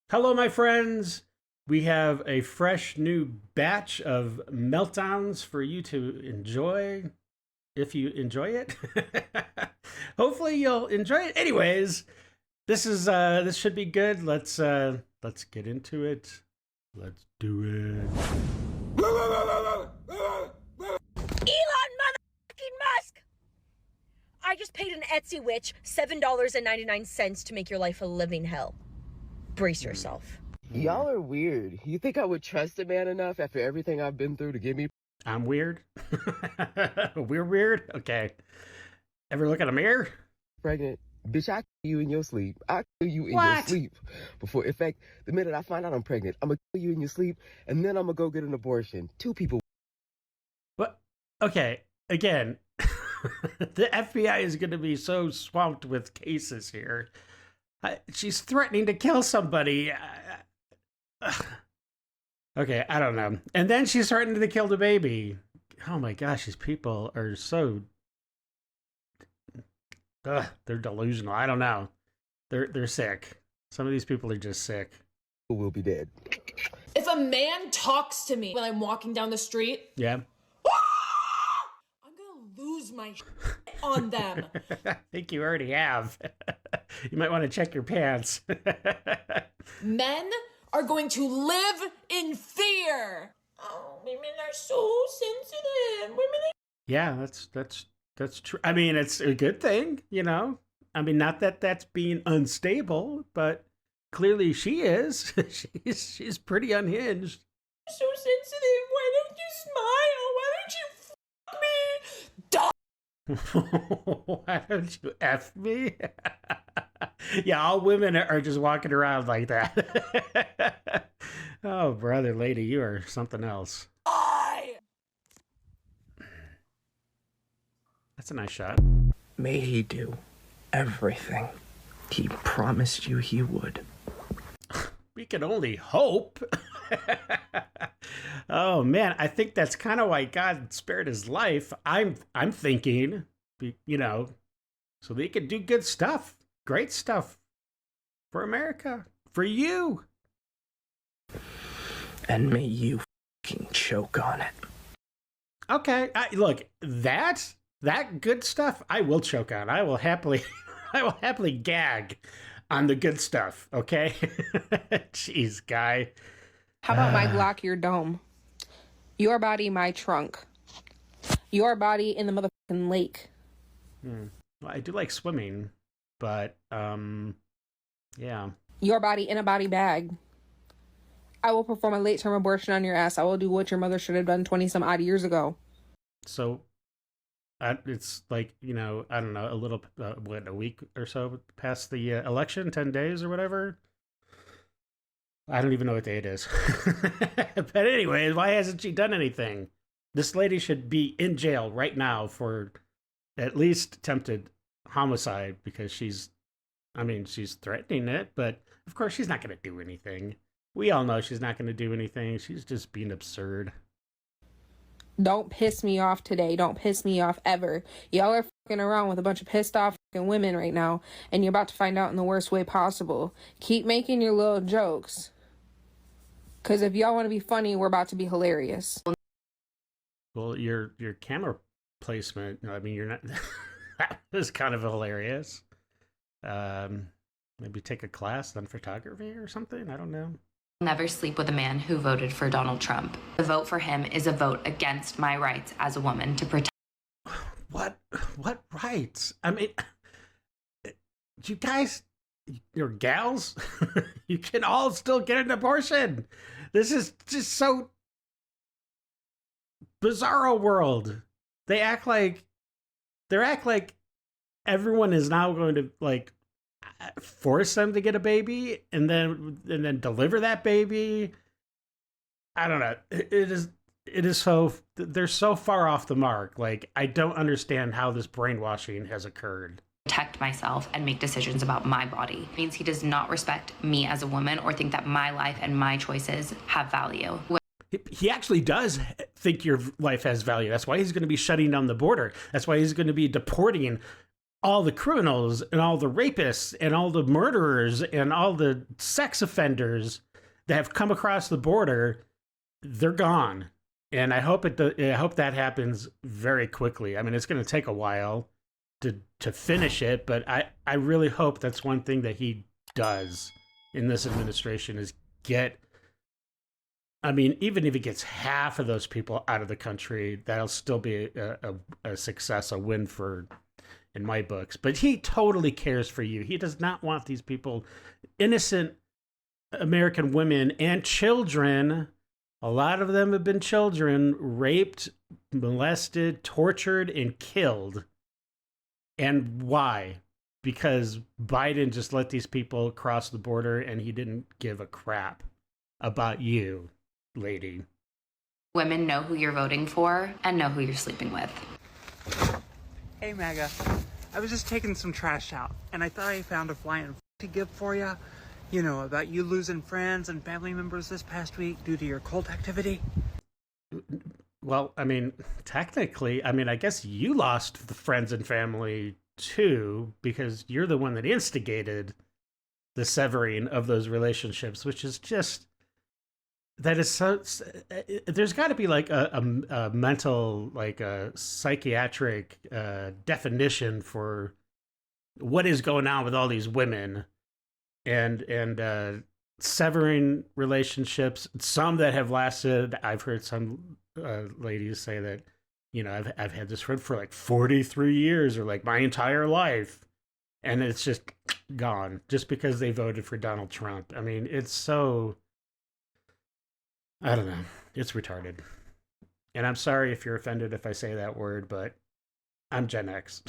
Hello, my friends. We have a fresh new batch of meltdowns for you to enjoy if you enjoy it. Hopefully you'll enjoy it. Anyways, this should be good. Let's get into it. Let's do it. Elon motherfucking Musk! I just paid an Etsy witch $7.99 to make your life a living hell. Brace yourself. Y'all are weird. You think I would trust a man enough after everything I've been through to give me? I'm weird. We're weird. Okay. Ever look at a mirror? Pregnant? Bitch, I kill you in your sleep. I kill you in your What? sleep. In fact, the minute I find out I'm pregnant, I'm gonna kill you in your sleep, and then I'm gonna go get an abortion. Two people. What? Okay. Again, the FBI is going to be so swamped with cases here. She's threatening to kill somebody. Okay, I don't know. And then she's threatening to kill the baby. Oh my gosh, these people are so... they're delusional. I don't know. They're sick. Some of these people are just sick. Will be dead. If a man talks to me when I'm walking down the street, Yeah. I'm gonna lose my shit on them. I think you already have. You might want to check your pants. Men are going to live in fear. Oh, women are so sensitive. Yeah, that's true. I mean, it's a good thing, you know? I mean, not that that's being unstable, but clearly she is. She's pretty unhinged. So sensitive. Why don't you smile? Why don't you fuck me? Duh. Why don't you F me? Yeah, all women are just walking around like that. Oh, brother, lady, you are something else. That's a nice shot. May he do everything he promised you he would. We can only hope. Oh man, I think that's kind of why God spared his life. I'm thinking, you know, so they could do good stuff, great stuff for America, for you. And may you fucking choke on it. Okay, look, that good stuff, I will choke on. I will happily gag on the good stuff. Okay, jeez, guy. How about my Glock, your dome? Your body, my trunk. Your body in the motherfucking lake. Well, I do like swimming, but yeah. Your body in a body bag. I will perform a late-term abortion on your ass. I will do what your mother should have done 20-some odd years ago. So, it's like, you know, I don't know, a little, a week or so past the election, 10 days or whatever. I don't even know what day it is. But anyways, why hasn't she done anything? This lady should be in jail right now for at least attempted homicide because she's threatening it, but of course she's not going to do anything. We all know she's not going to do anything. She's just being absurd. Don't piss me off today. Don't piss me off ever. Y'all are fucking around with a bunch of pissed off fucking women right now, and you're about to find out in the worst way possible. Keep making your little jokes. Because if y'all want to be funny, we're about to be hilarious. Well, your camera placement, I mean, you're not... That was kind of hilarious. Maybe take a class on photography or something? I don't know. Never sleep with a man who voted for Donald Trump. The vote for him is a vote against my rights as a woman to protect. What rights? I mean, you guys, you're gals, you can all still get an abortion. This is just so bizarro world. They act like everyone is now going to like force them to get a baby and then deliver that baby. I don't know. It is so, they're so far off the mark. Like, I don't understand how this brainwashing has occurred. Protect myself and make decisions about my body. It means he does not respect me as a woman or think that my life and my choices have value. He actually does think your life has value. That's why he's going to be shutting down the border. That's why he's going to be deporting all the criminals and all the rapists and all the murderers and all the sex offenders that have come across the border, they're gone. And I hope I hope that happens very quickly. I mean, it's going to take a while to finish it, but I really hope that's one thing that he does in this administration is get. I mean, even if he gets half of those people out of the country, that'll still be a success, a win for, in my books. But he totally cares for you. He does not want these people, innocent American women and children. A lot of them have been children raped, molested, tortured, and killed. And why? Because Biden just let these people cross the border and he didn't give a crap about you, lady. Women know who you're voting for and know who you're sleeping with. Hey, Maga. I was just taking some trash out, and I thought I found a flying to give for you. You know, about you losing friends and family members this past week due to your cult activity. Well, I mean, technically, I guess you lost the friends and family too, because you're the one that instigated the severing of those relationships, which is just, that is so, there's got to be like a mental, like a psychiatric definition for what is going on with all these women and severing relationships, some that have lasted. I've heard some ladies say that, you know, I've had this friend for like 43 years or like my entire life, and it's just gone just because they voted for Donald Trump. I mean, it's so, I don't know, it's retarded. And I'm sorry if you're offended if I say that word, but I'm Gen X.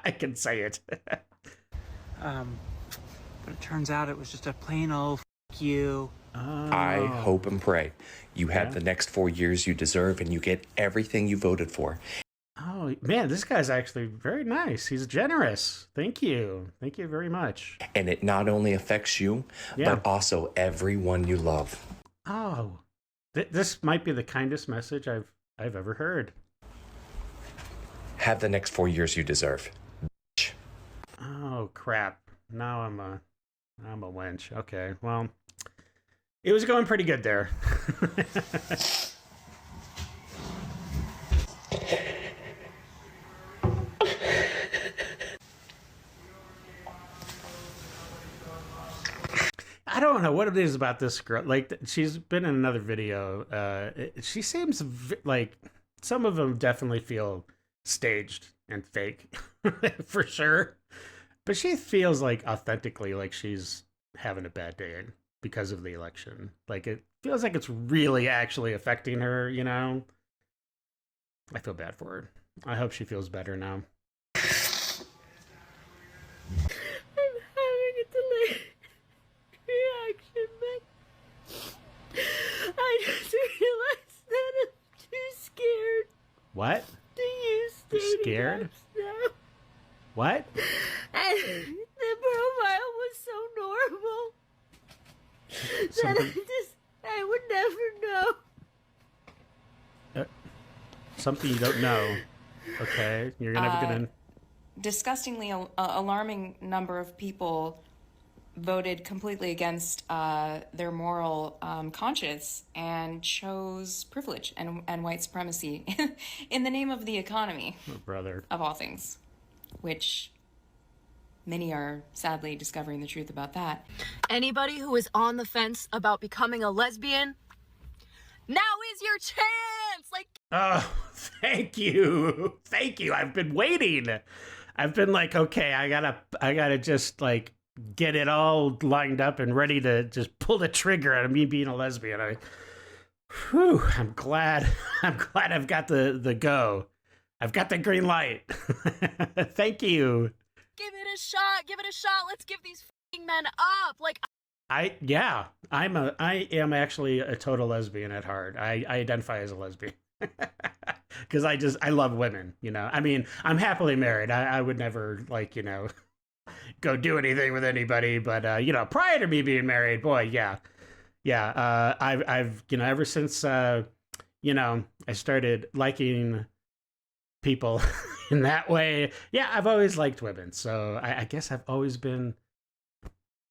I can say it. But it turns out it was just a plain old f*** you. Oh. I hope and pray you have the next 4 years you deserve and you get everything you voted for. Oh, man, this guy's actually very nice. He's generous. Thank you. Thank you very much. And it not only affects you, but also everyone you love. Oh, this might be the kindest message I've ever heard. Have the next 4 years you deserve. Oh, crap. Now I'm a wench. Okay, well, it was going pretty good there. I don't know what it is about this girl. Like, she's been in another video. She seems like some of them definitely feel staged and fake for sure. But she feels like authentically like she's having a bad day because of the election. Like, it feels like it's really actually affecting her, you know? I feel bad for her. I hope she feels better now. I'm having a delayed reaction, but I just realized that I'm too scared What? to use You're dating scared? apps now. What? And the profile was so normal that I would never know. Something you don't know. Okay, you're gonna Disgustingly alarming number of people voted completely against their moral conscience and chose privilege and white supremacy in the name of the economy, brother, of all things, which many are sadly discovering the truth about that. Anybody who is on the fence about becoming a lesbian, now is your chance! Like, oh, thank you. Thank you. I've been waiting. I've been like, okay, I gotta just like get it all lined up and ready to just pull the trigger on me being a lesbian. I'm glad I've got the go. I've got the green light. Thank you. give it a shot, let's give these f***ing men up! Like, I am actually a total lesbian at heart. I identify as a lesbian. Because I love women, you know. I mean, I'm happily married. I would never, like, you know, go do anything with anybody. But, you know, prior to me being married, boy, yeah. I've, you know, ever since, you know, I started liking people, in that way, yeah, I've always liked women. So I guess I've always been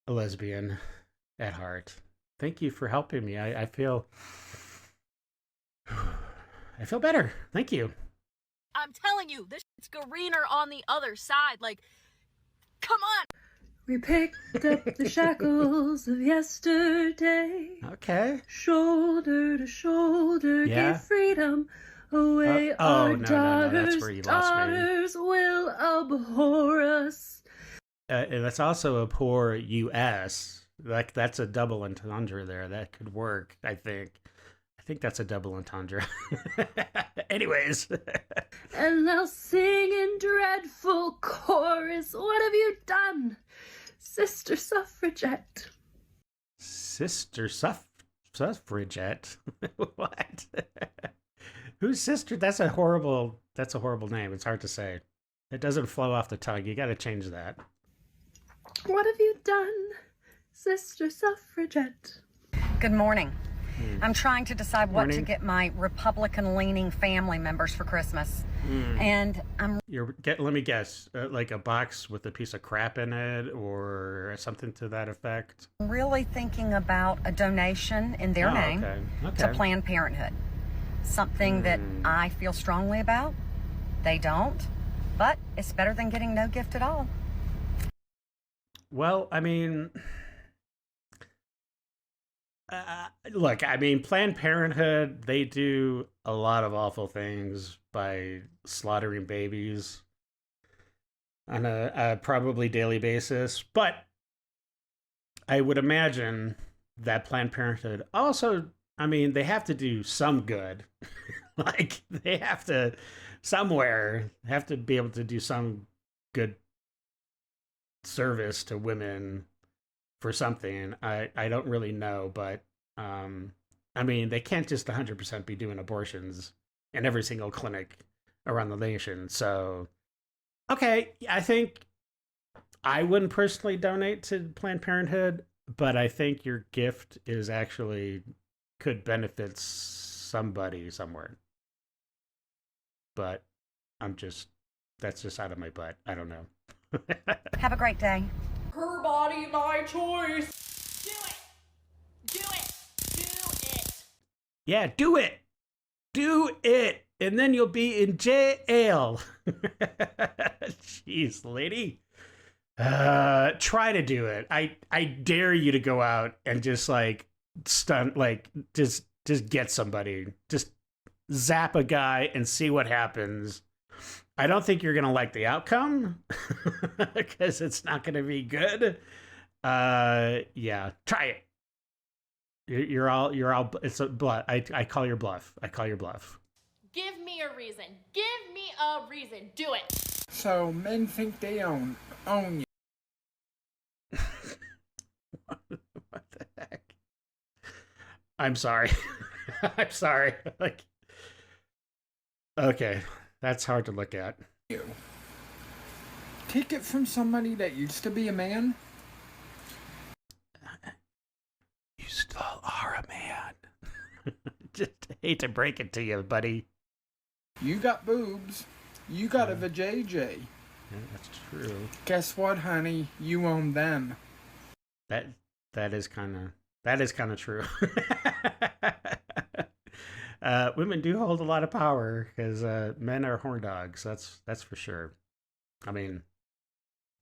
a lesbian at heart. Thank you for helping me. I feel better. Thank you. I'm telling you, this shit's greener on the other side. Like, come on. We picked up the shackles of yesterday. Okay. Shoulder to shoulder, give freedom away. Our daughters will abhor us. And that's also abhor US. Like, that's a double entendre there. That could work, I think. I think that's a double entendre. Anyways. And they'll sing in dreadful chorus. What have you done, Sister Suffragette? Sister Suffragette? What? Who's sister? That's a horrible name. It's hard to say. It doesn't flow off the tongue. You got to change that. What have you done, Sister Suffragette? Good morning. I'm trying to decide what to get my Republican-leaning family members for Christmas. And I'm... Let me guess, like a box with a piece of crap in it or something to that effect? really thinking about a donation in their name to Planned Parenthood. Something that I feel strongly about. They don't. But it's better than getting no gift at all. Well, I mean... look, I mean, Planned Parenthood, they do a lot of awful things by slaughtering babies on a probably daily basis. But I would imagine that Planned Parenthood also, I mean, they have to do some good. Like, they have to, somewhere, have to be able to do some good service to women for something. I don't really know, but I mean, they can't just 100% be doing abortions in every single clinic around the nation. So, okay, I think I wouldn't personally donate to Planned Parenthood, but I think your gift is actually could benefit somebody somewhere. But that's just out of my butt. I don't know. Have a great day. Her body, my choice. Do it. Do it. Do it. Yeah, do it. Do it. And then you'll be in jail. Jeez, lady. Try to do it. I dare you to go out and just like just get somebody. Just zap a guy and see what happens. I don't think you're gonna like the outcome because it's not gonna be good. Yeah, try it. You're all. It's a bluff. I call your bluff. I call your bluff. Give me a reason. Give me a reason. Do it. So men think they own you. What the heck? I'm sorry. I'm sorry. Like, okay, that's hard to look at. You take it from somebody that used to be a man. You still are a man. Just hate to break it to you, buddy. You got boobs. You got a vajayjay. Yeah, that's true. Guess what, honey? You own them. That is kind of true. Women do hold a lot of power because men are horn dogs. That's for sure. I mean,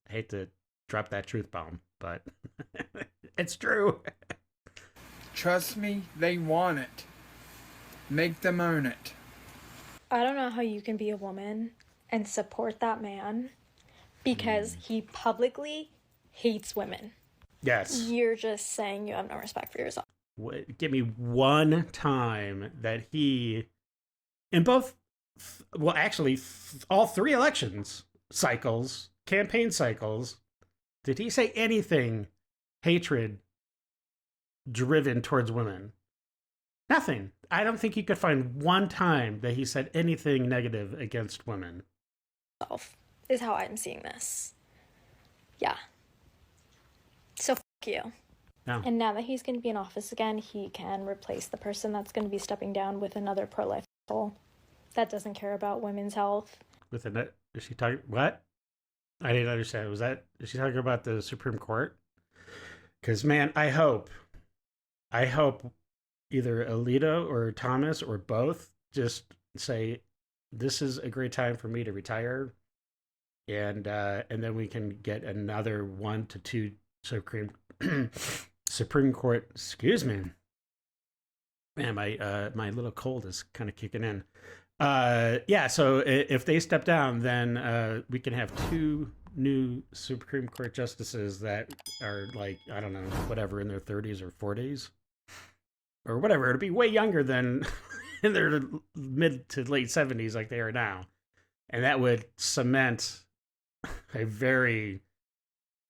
I hate to drop that truth bomb, but it's true. Trust me, they want it. Make them own it. I don't know how you can be a woman and support that man because he publicly hates women. Yes. You're just saying you have no respect for yourself. Give me one time that he, in both, well, actually, all three elections cycles, campaign cycles, did he say anything hatred driven towards women? Nothing. I don't think you could find one time that he said anything negative against women. Is how I'm seeing this. Yeah. So f*** you. No. And now that he's going to be in office again, he can replace the person that's going to be stepping down with another pro-life asshole that doesn't care about women's health. With Is she talking what? I didn't understand. Is she talking about the Supreme Court? Because man, I hope either Alito or Thomas or both just say this is a great time for me to retire, and then we can get another 1 to 2 Supreme Court. Excuse me, man, my little cold is kind of kicking in. Yeah, so if they step down, then we can have 2 new Supreme Court justices that are like, I don't know, whatever, in their 30s or 40s or whatever. It'll be way younger than in their mid to late 70s like they are now. And that would cement a very,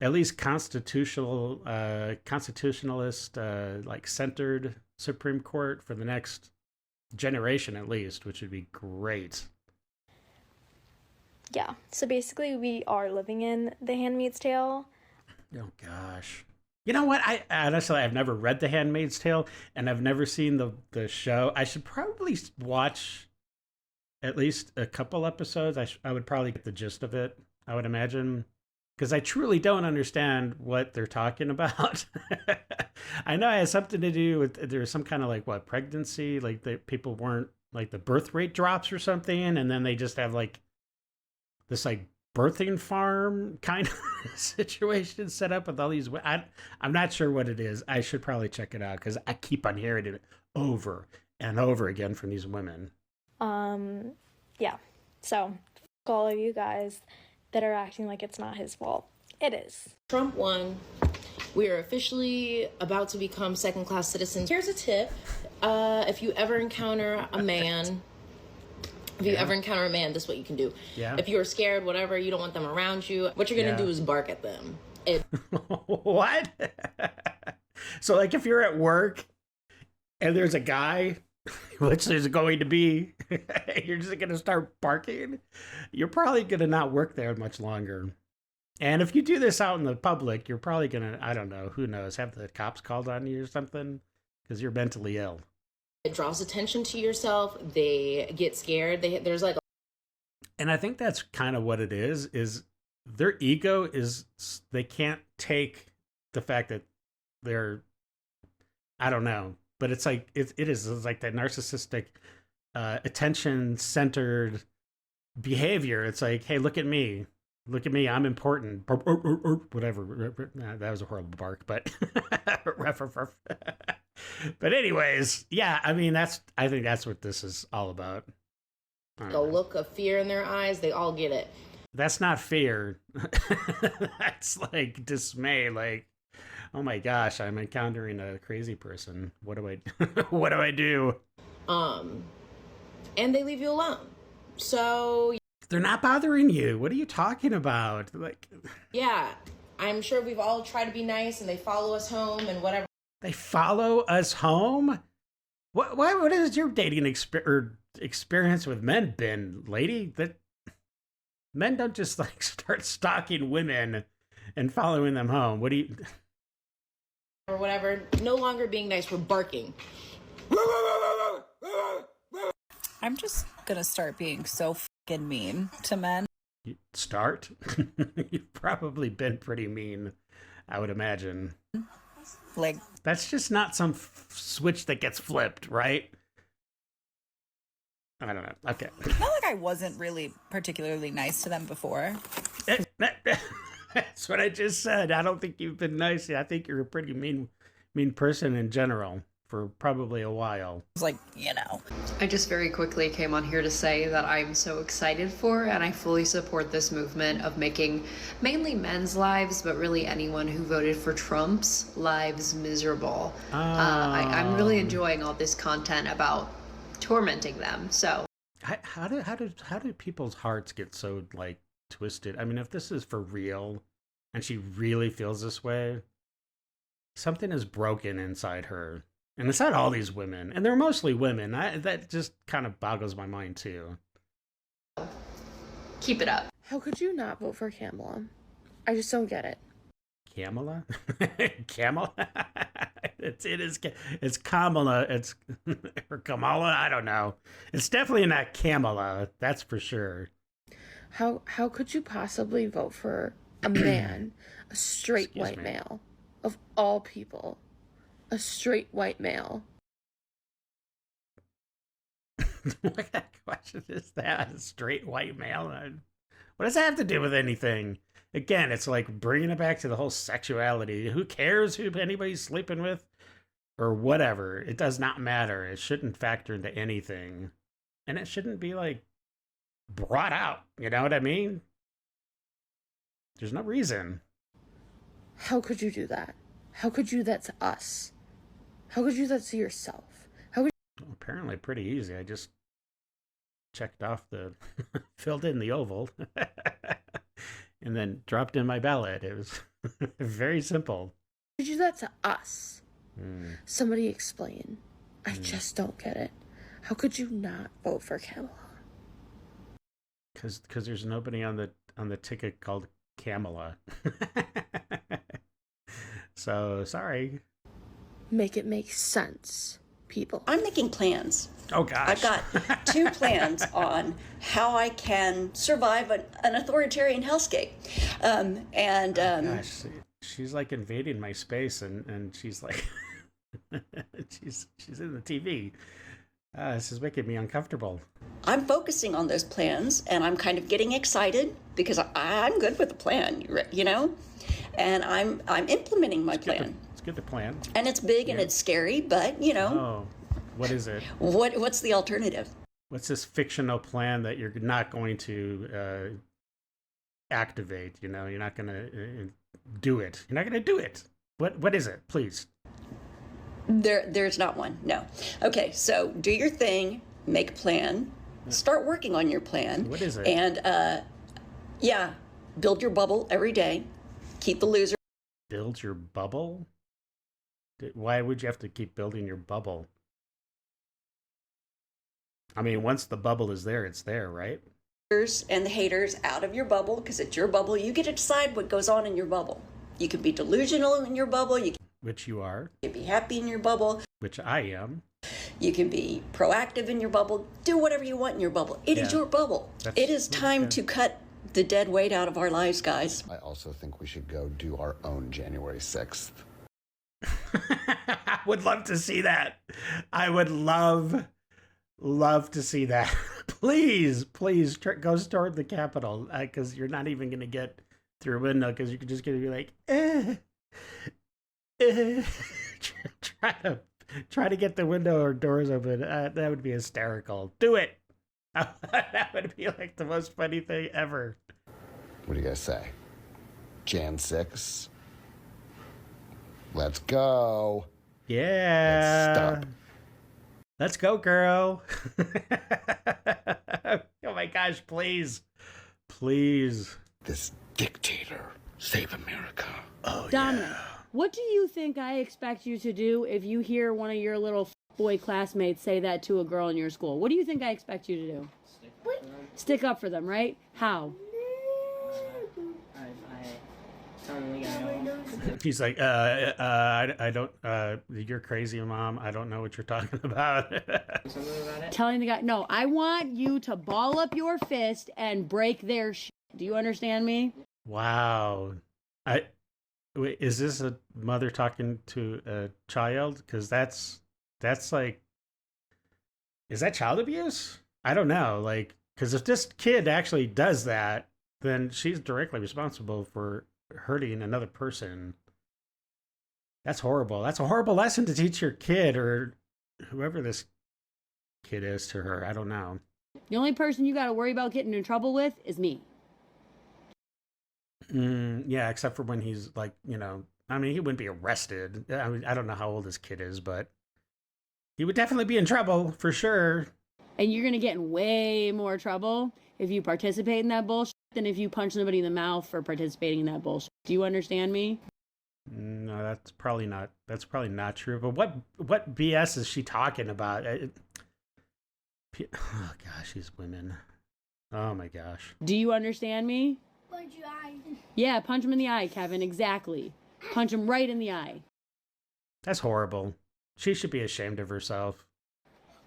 at least constitutionalist, like centered Supreme Court for the next generation at least, which would be great. Yeah, so basically we are living in The Handmaid's Tale. Oh gosh. You know what? I honestly, I've never read The Handmaid's Tale, and I've never seen the show. I should probably watch at least a couple episodes. I would probably get the gist of it, I would imagine, because I truly don't understand what they're talking about. I know it has something to do with, there's some kind of like, what, pregnancy? Like people weren't, like the birth rate drops or something, and then they just have like this like birthing farm kind of situation set up with all these. I'm not sure what it is. I should probably check it out because I keep on hearing it over and over again from these women. Yeah. So all of you guys that are acting like it's not his fault, it is. Trump won. We are officially about to become second-class citizens. Here's a tip. If you ever encounter a man, this is what you can do. Yeah. If you're scared, whatever, you don't want them around you, what you're going to do is bark at them. What? So like if you're at work and there's a guy, which there's going to be, you're just going to start barking, you're probably going to not work there much longer. And if you do this out in the public, you're probably going to, I don't know, who knows, have the cops called on you or something because you're mentally ill. It draws attention to yourself. They get scared. There's like... And I think that's kind of what it is their ego is, they can't take the fact that they're, I don't know, but it's like, it's like that narcissistic, attention-centered behavior. It's like, hey, look at me, I'm important, whatever. That was a horrible bark, but but anyways, yeah, I mean, I think that's what this is all about. A look of fear in their eyes. They all get it. That's not fear. That's like dismay. Like, oh my gosh, I'm encountering a crazy person. What do I do? And they leave you alone. So they're not bothering you. What are you talking about? Like, yeah, I'm sure we've all tried to be nice, and they follow us home and whatever. They follow us home? What has your dating experience with men been, lady? That men don't just like start stalking women and following them home. What do you... Or whatever. No longer being nice. We're barking. I'm just gonna start being so fucking mean to men. You start? You've probably been pretty mean, I would imagine. Like, that's just not some switch that gets flipped, right? I don't know. Okay. Not like I wasn't really particularly nice to them before. That's what I just said. I don't think you've been nice. I think you're a pretty mean person in general for probably a while. It's like, you know. I just very quickly came on here to say that I'm so excited for and I fully support this movement of making mainly men's lives, but really anyone who voted for Trump's lives miserable. I'm really enjoying all this content about tormenting them. So how do people's hearts get so like twisted? I mean, if this is for real and she really feels this way, something is broken inside her. And it's not all these women, and they're mostly women. That just kind of boggles my mind too. Keep it up. How could you not vote for Kamala? I just don't get it. Kamala? Kamala? It's Kamala. It's or Kamala. I don't know. It's definitely not Kamala. That's for sure. How could you possibly vote for a man, a straight white male, of all people, a straight white male? What kind of question is that? A straight white male? What does that have to do with anything? Again, it's like bringing it back to the whole sexuality. Who cares who anybody's sleeping with or whatever? It does not matter. It shouldn't factor into anything. And it shouldn't be like brought out. You know what I mean? There's no reason. How could you do that? How could you do that to us? How could you do that to yourself? Apparently pretty easy. I just checked off filled in the oval and then dropped in my ballot. It was very simple. How could you do that to us? Somebody explain. I just don't get it. How could you not vote for Kamala? Because there's nobody on the ticket called Kamala. So sorry. Make it make sense, people. I'm making plans. Oh gosh. I've got 2 plans on how I can survive an authoritarian hellscape. Gosh, she's like invading my space, and she's like, she's in the TV. This is making me uncomfortable. I'm focusing on those plans, and I'm kind of getting excited because I'm good with the plan, you know, and I'm implementing my plan. It's good to plan. And it's big and it's scary, but you know. Oh, what is it? What's the alternative? What's this fictional plan that you're not going to activate? You know, you're not going to do it. You're not going to do it. What is it? Please. There's not one. No. Okay, so do your thing, make a plan, start working on your plan. What is it? And build your bubble every day. Keep the loser. Build your bubble? Why would you have to keep building your bubble? I mean, once the bubble is there, it's there, right? And the haters out of your bubble, because it's your bubble. You get to decide what goes on in your bubble. You can be delusional in your bubble. Which you are. You can be happy in your bubble. Which I am. You can be proactive in your bubble. Do whatever you want in your bubble. It is your bubble. It is time to cut the dead weight out of our lives, guys. I also think we should go do our own January 6th. I would love to see that. I would love to see that. Please go storm the Capitol, because you're not even going to get through a window, because you're just going to be like, try to get the window or doors open. That would be hysterical. Do it. That would be like the most funny thing ever. What do you guys say? Jan 6? Let's go. Yeah. Let's stop. Let's go, girl. Oh my gosh, please. This dictator, save America. Oh, Dominic, what do you think I expect you to do if you hear one of your little boy classmates say that to a girl in your school? What do you think I expect you to do? Stick up for them, right? How? He's like, I don't, you're crazy, Mom. I don't know what you're talking about. Telling the guy, no, I want you to ball up your fist and break their shit. Do you understand me? Wow. Wait, is this a mother talking to a child? Because that's like, is that child abuse? I don't know. Like, because if this kid actually does that, then she's directly responsible for hurting another person. That's horrible. That's a horrible lesson to teach your kid, or whoever this kid is, to her. I don't know. The only person you got to worry about getting in trouble with is me. Yeah, except for when he's like, you know, I mean, he wouldn't be arrested. I mean, I don't know how old this kid is, but he would definitely be in trouble for sure. And you're going to get in way more trouble if you participate in that bullshit than if you punch somebody in the mouth for participating in that bullshit. Do you understand me? No, that's probably not true. But what BS is she talking about? Oh gosh, these women. Oh my gosh. Do you understand me? Punch your eye. Yeah, punch him in the eye, Kevin. Exactly. Punch him right in the eye. That's horrible. She should be ashamed of herself.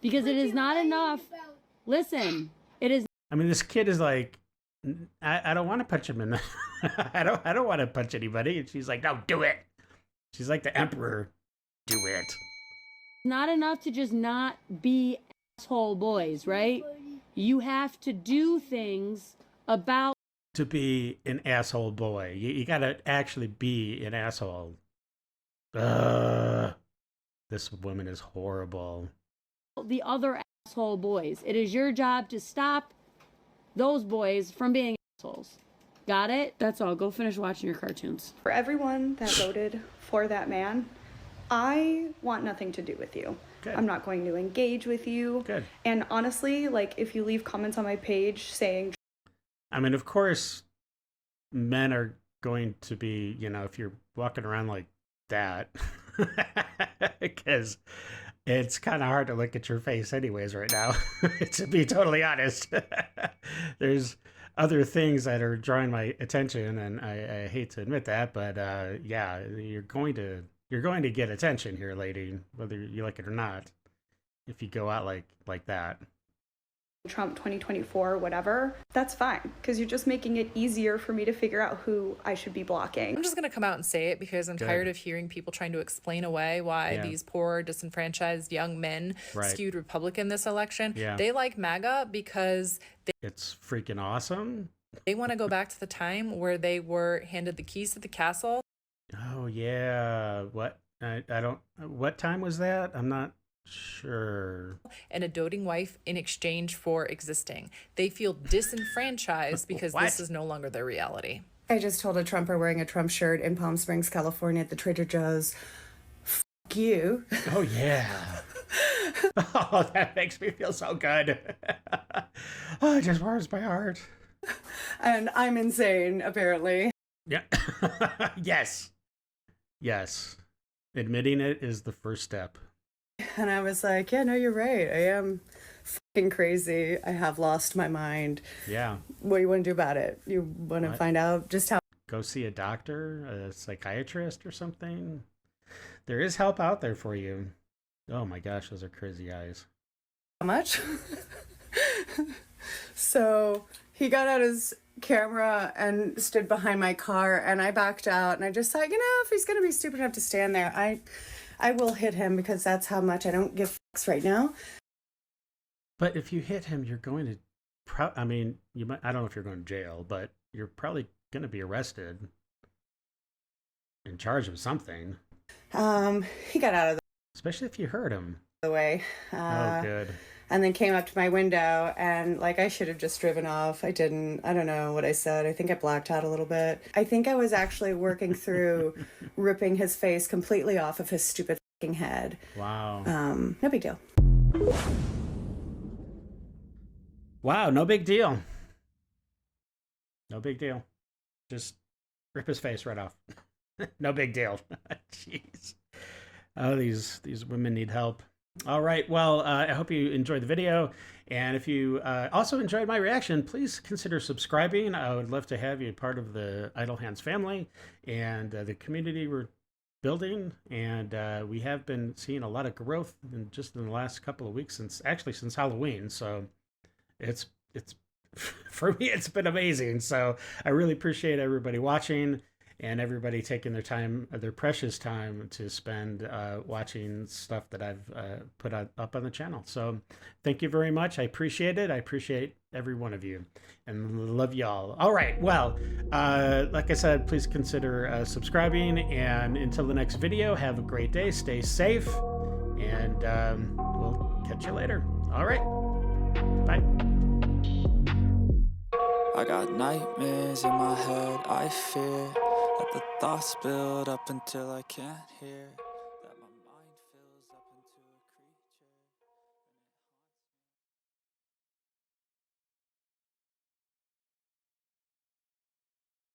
Because it is not enough. Listen, it is. I mean, this kid is like I don't want to punch him in the I don't want to punch anybody. And she's like, no, do it. She's like the emperor. Do it. Not enough to just not be asshole boys, right? You have to do things about to be an asshole boy. You gotta actually be an asshole. This woman is horrible. The other asshole boys. It is your job to stop those boys from being assholes. Got it? That's all. Go finish watching your cartoons. For everyone that voted for that man, I want nothing to do with you. Good. I'm not going to engage with you. Good. And honestly, like, if you leave comments on my page saying... I mean, of course, men are going to be, you know, if you're walking around like that, because it's kind of hard to look at your face anyways right now, to be totally honest. There's other things that are drawing my attention, and I hate to admit that, but yeah, you're going to get attention here, lady, whether you like it or not, if you go out like that. Trump 2024, whatever, that's fine, because you're just making it easier for me to figure out who I should be blocking. I'm just going to come out and say it because I'm tired of hearing people trying to explain away why these poor, disenfranchised young men skewed Republican this election. They like MAGA because it's freaking awesome. They want to go back to the time where they were handed the keys to the castle. Oh, yeah. What? I don't... What time was that? I'm not sure. And a doting wife in exchange for existing. They feel disenfranchised because this is no longer their reality. I just told a Trumper wearing a Trump shirt in Palm Springs, California at the Trader Joe's, "F you." Oh, yeah. Oh, that makes me feel so good. Oh, it just warms my heart. And I'm insane, apparently. Yeah. Yes. Yes. Admitting it is the first step. And I was like, yeah, no, you're right. I am fucking crazy. I have lost my mind. Yeah. What do you want to do about it? You want to find out just how... Go see a doctor, a psychiatrist or something. There is help out there for you. Oh my gosh, those are crazy eyes. How much? So he got out his camera and stood behind my car, and I backed out, and I just thought, you know, if he's going to be stupid enough to stand there, I will hit him, because that's how much I don't give fucks right now. But if you hit him, you're going to, I mean, you might, I don't know if you're going to jail, but you're probably going to be arrested and charged with something. He got out of especially if you hurt him. The way. Oh, good. And then came up to my window, and like, I should have just driven off. I didn't. I don't know what I said. I think I blacked out a little bit. I think I was actually working through ripping his face completely off of his stupid fucking head. Wow. No big deal. Wow, no big deal. No big deal. Just rip his face right off. No big deal. Jeez. Oh, these women need help. All right. Well, I hope you enjoyed the video. And if you also enjoyed my reaction, please consider subscribing. I would love to have you part of the Idle Hands family and the community we're building. And we have been seeing a lot of growth in the last couple of weeks, since Halloween. So it's for me, it's been amazing. So I really appreciate everybody watching and everybody taking their time, their precious time, to spend watching stuff that I've put up on the channel. So thank you very much. I appreciate it. I appreciate every one of you, and love y'all. All right. Well, like I said, please consider subscribing. And until the next video, have a great day. Stay safe, and we'll catch you later. All right. Bye. I got nightmares in my head, I fear. Let the thoughts build up until I can't hear.